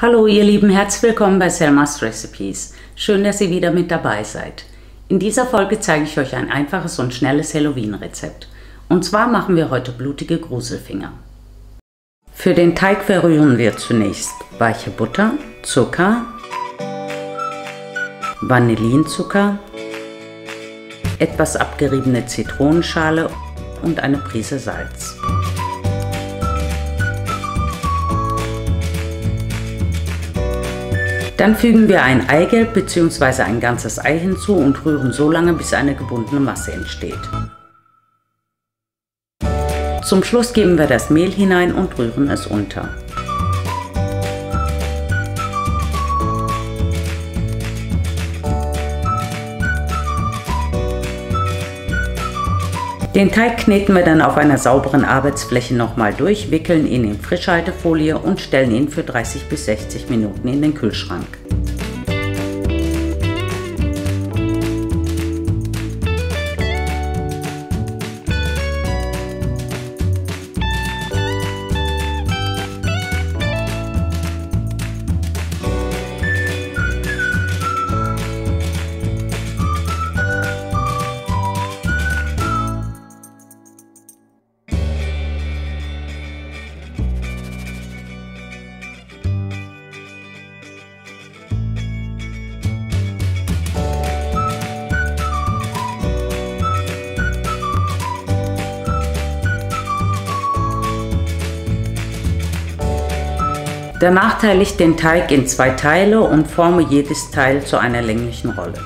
Hallo ihr Lieben, herzlich willkommen bei Selmas Recipes. Schön, dass ihr wieder mit dabei seid. In dieser Folge zeige ich euch ein einfaches und schnelles Halloween-Rezept. Und zwar machen wir heute blutige Gruselfinger. Für den Teig verrühren wir zunächst weiche Butter, Zucker, Vanillinzucker, etwas abgeriebene Zitronenschale und eine Prise Salz. Dann fügen wir ein Eigelb bzw. ein ganzes Ei hinzu und rühren so lange, bis eine gebundene Masse entsteht. Zum Schluss geben wir das Mehl hinein und rühren es unter. Den Teig kneten wir dann auf einer sauberen Arbeitsfläche nochmal durch, wickeln ihn in Frischhaltefolie und stellen ihn für 30 bis 60 Minuten in den Kühlschrank. Danach teile ich den Teig in 2 Teile und forme jedes Teil zu einer länglichen Rolle.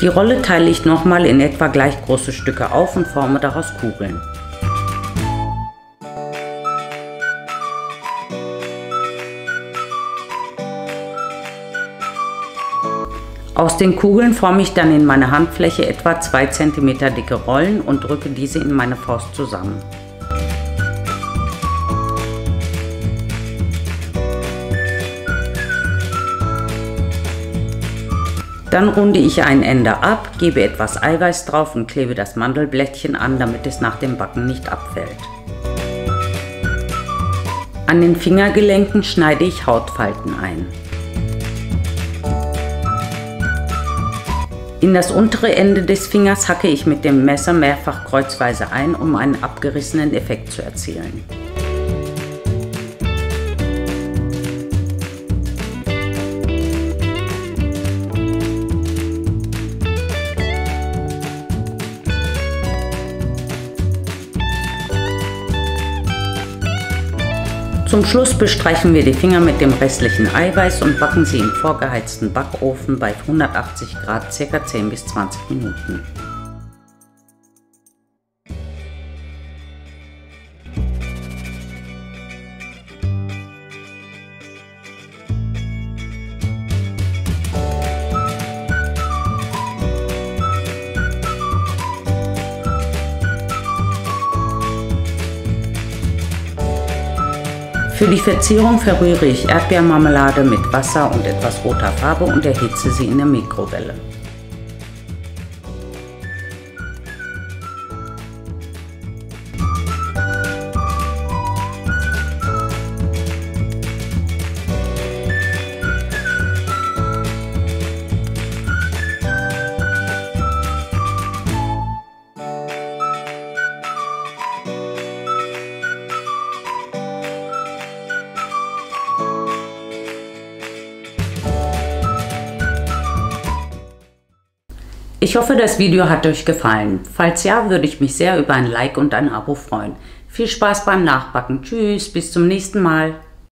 Die Rolle teile ich nochmal in etwa gleich große Stücke auf und forme daraus Kugeln. Aus den Kugeln forme ich dann in meiner Handfläche etwa 2 cm dicke Rollen und drücke diese in meine Faust zusammen. Dann runde ich ein Ende ab, gebe etwas Eiweiß drauf und klebe das Mandelblättchen an, damit es nach dem Backen nicht abfällt. An den Fingergelenken schneide ich Hautfalten ein. In das untere Ende des Fingers hacke ich mit dem Messer mehrfach kreuzweise ein, um einen abgerissenen Effekt zu erzielen. Zum Schluss bestreichen wir die Finger mit dem restlichen Eiweiß und backen sie im vorgeheizten Backofen bei 180 Grad ca. 10 bis 20 Minuten. Für die Verzierung verrühre ich Erdbeermarmelade mit Wasser und etwas roter Farbe und erhitze sie in der Mikrowelle. Ich hoffe, das Video hat euch gefallen. Falls ja, würde ich mich sehr über ein Like und ein Abo freuen. Viel Spaß beim Nachbacken. Tschüss, bis zum nächsten Mal.